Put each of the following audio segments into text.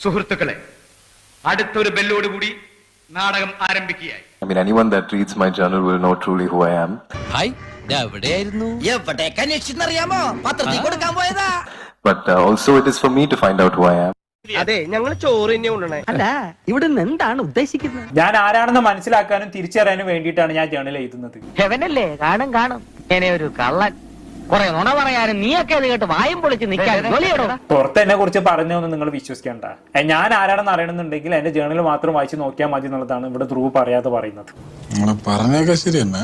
സുഹൃത്തുക്കളെ, അടുത്തൊരു ബെല്ലോടുകൂടി നാടകം ആരംഭിക്കുകയായി. I mean, anyone that reads my journal will know truly who I am. Hi, എവിടെയായിരുന്നു? എവിടേക്ക് അന്വേഷിച്ചെന്നറിയാമോ? പത്രത്തിൽ കൊടുക്കാൻ പോയതാ. But also it is for me to find out who I am. അതെ, ഞങ്ങൾ ചോറ് തന്നെ കൊണ്ടുവരണേ. അല്ല, ഇവിടെ നിന്ന് എന്താണ് ഉദ്ദേശിക്കുന്നത്? ഞാൻ ആരാണെന്ന് മനസ്സിലാക്കാനും തിരിച്ചറിയാനും വേണ്ടിയിട്ടാണ് ഞാൻ ജേണൽ എഴുതുന്നത്. ഹെവനല്ലേ? കാണും ഇങ്ങനെ ഒരു കള്ളൻ കുറെ നുണ പറയാനും നീയൊക്കെ ഇത് കേട്ട് വായും പൊളിച്ച് നിൽക്കാൻ. പുറത്ത് എന്നെ കുറിച്ച് പറഞ്ഞൊന്നും നിങ്ങൾ വിശ്വസിക്കണ്ട. ഞാൻ ആരാണെന്ന് അറിയണമെന്നുണ്ടെങ്കിൽ എന്റെ ജേണൽ മാത്രം വായിച്ച് നോക്കിയാൽ മതി എന്നുള്ളതാണ് ഇവിടെ ധ്രുവ് പറയാതെ പറയുന്നത്. പറഞ്ഞേക്കാ ശരി തന്നെ,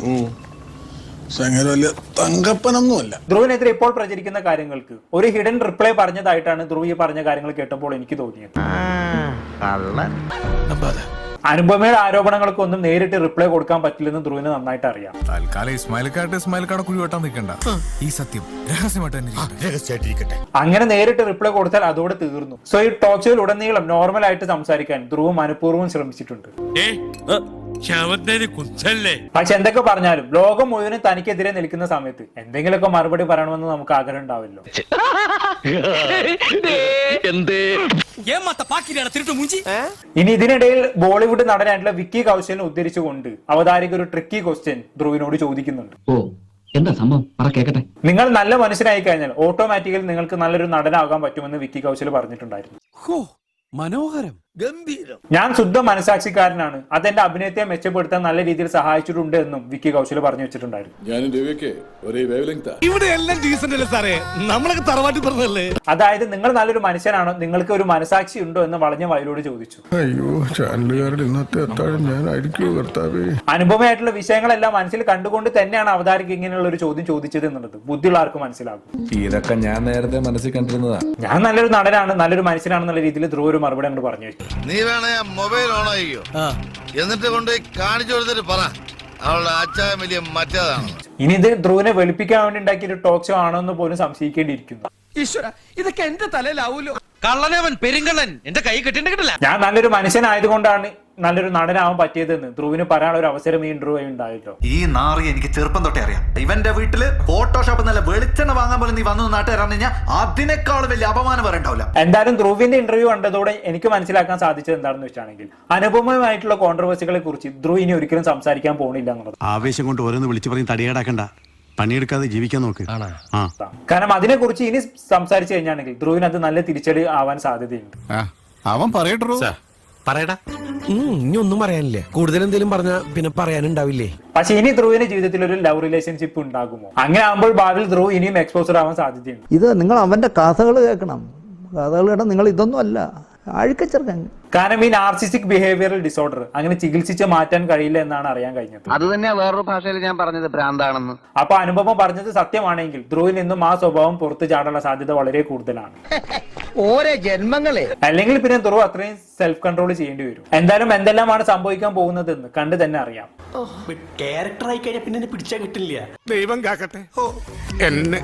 വലിയ തങ്കപ്പനൊന്നുമല്ല. ധ്രുവിനെതിരെ ഇപ്പോൾ പ്രചരിക്കുന്ന കാര്യങ്ങൾക്ക് ഒരു ഹിഡൻ റിപ്ലൈ പറഞ്ഞതായിട്ടാണ് ധ്രുവ് ഈ പറഞ്ഞ കാര്യങ്ങൾ കേട്ടപ്പോൾ എനിക്ക് തോന്നിയത്. അനുപമയുടെ ആരോപണങ്ങൾക്കൊന്നും നേരിട്ട് റിപ്ലൈ കൊടുക്കാൻ പറ്റില്ലെന്ന് ധ്രുവിന് നന്നായിട്ട് അറിയാം. തൽക്കാലം ഇസ്മായിൽക്കാട് കുഴി വെട്ടാൻ നിൽക്കണ്ട. ഈ സത്യം രഹസ്യമായിട്ട് അങ്ങനെ നേരിട്ട് റിപ്ലൈ കൊടുത്താൽ അതോടെ തീർന്നു. സോ ഈ ടോക്ക് ഷോയിൽ ഉടനീളം നോർമൽ ആയിട്ട് സംസാരിക്കാൻ ധ്രുവ് മനഃപൂർവ്വം ശ്രമിച്ചിട്ടുണ്ട്. പക്ഷെ എന്തൊക്കെ പറഞ്ഞാലും ലോകം മുഴുവനും തനിക്കെതിരെ നിൽക്കുന്ന സമയത്ത് എന്തെങ്കിലുമൊക്കെ മറുപടി പറയണമെന്ന് നമുക്ക് ആഗ്രഹം ഉണ്ടാവില്ലോ. ഇനി ഇതിനിടയിൽ ബോളിവുഡ് നടനായിട്ടുള്ള വിക്കി കൗശലിനെ ഉദ്ധരിച്ചുകൊണ്ട് അവതാരിക ഒരു ട്രിക്കി ക്വസ്റ്റ്യൻ ധ്രുവിനോട് ചോദിക്കുന്നുണ്ട്. എന്താ സംഭവം? കേക്കട്ടെ. നിങ്ങൾ നല്ല മനുഷ്യനായി കഴിഞ്ഞാൽ ഓട്ടോമാറ്റിക്കലി നിങ്ങൾക്ക് നല്ലൊരു നടനാകാൻ പറ്റുമെന്ന് വിക്കി കൗശൽ പറഞ്ഞിട്ടുണ്ടായിരുന്നു. മനോഹരം, ഗംഭീരം. ഞാൻ ശുദ്ധ മനസാക്ഷിക്കാരനാണ്, അതെന്റെ അഭിനയത്തെ മെച്ചപ്പെടുത്താൻ നല്ല രീതിയിൽ സഹായിച്ചിട്ടുണ്ട് എന്നും വിക്കി കൗശൽ പറഞ്ഞു വെച്ചിട്ടുണ്ടായിരുന്നു. അതായത് നിങ്ങൾ നല്ലൊരു മനുഷ്യനാണോ, നിങ്ങൾക്ക് ഒരു മനസാക്ഷി ഉണ്ടോ എന്ന് വളഞ്ഞ വയലോട് ചോദിച്ചു. അനുഭവമായിട്ടുള്ള വിഷയങ്ങളെല്ലാം മനസ്സിൽ കണ്ടുകൊണ്ട് തന്നെയാണ് അവതാരിക ഇങ്ങനെയുള്ള ഒരു ചോദ്യം ചോദിച്ചത് എന്നുള്ളത് ബുദ്ധിയുള്ള ആർക്ക് മനസ്സിലാകും. ഇതൊക്കെ ഞാൻ നേരത്തെ മനസ്സിൽ കണ്ടിരുന്നതാ. ഞാൻ നല്ലൊരു നടനാണ്, നല്ലൊരു മനുഷ്യനാണെന്നുള്ള രീതിയിൽ ധ്രുവ ഒരു മറുപടി അങ്ങോട്ട് പറഞ്ഞു വെച്ചു. നീ വേണേ മൊബൈൽ ഓൺ ആയിക്കോ, എന്നിട്ട് കൊണ്ട് കാണിച്ചു കൊടുത്തിട്ട് പറ അവളുടെ അച്ഛൻ വലിയ മറ്റേതാണ്. ഇനി ഇത് ധ്രുവിനെ വെളുപ്പിക്കാൻ വേണ്ടി ഉണ്ടാക്കിയ ഒരു ടോക്ക് ഷോ ആണോ എന്ന് പോലും സംശയിക്കേണ്ടിയിരിക്കുന്നു. ഈശ്വര, ഇതൊക്കെ എന്റെ തലയിലാവൂലോ. കള്ളനവൻ, പെരുങ്കള്ളൻ, എന്റെ കൈ കെട്ടില്ല. ഞാൻ നല്ലൊരു മനുഷ്യനായതുകൊണ്ടാണ് നല്ലൊരു നടനാവാൻ പറ്റിയതെന്ന് ധ്രുവിന് പറയാനുള്ള ഒരു അവസരം ഈ ഇന്റർവ്യൂ ഉണ്ടായല്ലോ. ഈ നാറി എനിക്ക് ചെറുപ്പം തൊട്ടേ അറിയാം. ഇവന്റെ വീട്ടില് ഫോട്ടോഷോപ്പ് നല്ല വെളിച്ചെണ്ണ വാങ്ങാൻ പോലും നീ വന്നു നാട്ടുകാരാണ് ഞാൻ അതിനേക്കാൾ വലിയ അപമാനം പറയണ്ടാവില്ല. എന്തായാലും ധ്രുവിന്റെ ഇന്റർവ്യൂ കണ്ടതോടെ എനിക്ക് മനസ്സിലാക്കാൻ സാധിച്ചത് എന്താണെന്ന് വെച്ചാണെങ്കിൽ അനുപമമായിട്ടുള്ള കോൺട്രവേഴ്സികളെ കുറിച്ച് ധ്രുവ് ഇനി ഒരിക്കലും സംസാരിക്കാൻ പോകുന്നില്ല എന്നുള്ളത്. ആവേശം കൊണ്ട് ഓരോന്ന് വിളിച്ചു പറഞ്ഞ് തടിയേടാക്കണ്ട, പണിയെടുക്കാതെ ജീവിക്കാൻ നോക്ക്. കാരണം അതിനെ കുറിച്ച് ഇനി സംസാരിച്ചു കഴിഞ്ഞാണെങ്കിൽ ധ്രുവിന് അത് നല്ല തിരിച്ചടി ആവാൻ സാധ്യതയുണ്ട്. അവൻ പറയട്ടോ പറയടാ. ഇനി ഒന്നും പറയാനില്ലേ, കൂടുതൽ എന്തെങ്കിലും പറഞ്ഞാ പിന്നെ പറയാനുണ്ടാവില്ലേ. പക്ഷെ ഇനി ധ്രുവിന്റെ ജീവിതത്തിൽ ഒരു ലവ് റിലേഷൻഷിപ്പ് ഉണ്ടാകുമോ? അങ്ങനെ ആകുമ്പോൾ ഭാവിയിൽ ധ്രുവ് ഇനിയും എക്സ്പോസർ ആവാൻ സാധ്യതയുണ്ട്. ഇത് നിങ്ങൾ അവന്റെ കഥകൾ കേൾക്കണം. കഥകൾ കേട്ടാൽ നിങ്ങൾ ഇതൊന്നും അല്ല, അഴുക്കച്ചെറുക്കൻ. കാരണം ഈ നാർസിസ്റ്റിക് ബിഹേവിയറൽ ഡിസോർഡർ അങ്ങനെ ചികിത്സിച്ച് മാറ്റാൻ കഴിയില്ല എന്നാണ് അറിയാൻ കഴിഞ്ഞത്. അത് തന്നെയാ വേറൊരു ഭാഷയിൽ ഞാൻ പറഞ്ഞത്, ഭ്രാന്താണെന്ന്. അപ്പൊ അനുപമ പറഞ്ഞത് സത്യമാണെങ്കിൽ ധ്രുവിൽ നിന്നും ആ സ്വഭാവം പുറത്തു ചാടാനുള്ള സാധ്യത വളരെ കൂടുതലാണ്. ഓരോ ജന്മങ്ങളെ അല്ലെങ്കിൽ പിന്നെ ധ്രുവ് അത്രയും സെൽഫ് കൺട്രോൾ ചെയ്യേണ്ടി വരും. എന്തായാലും എന്തെല്ലാമാണ് സംഭവിക്കാൻ പോകുന്നതെന്ന് കണ്ടു തന്നെ അറിയാം. ക്യാരക്ടറായി കഴിഞ്ഞാൽ പിന്നെ പിടിച്ചാൽ കിട്ടില്ല. ദൈവം കാക്കട്ടെ എന്നെ.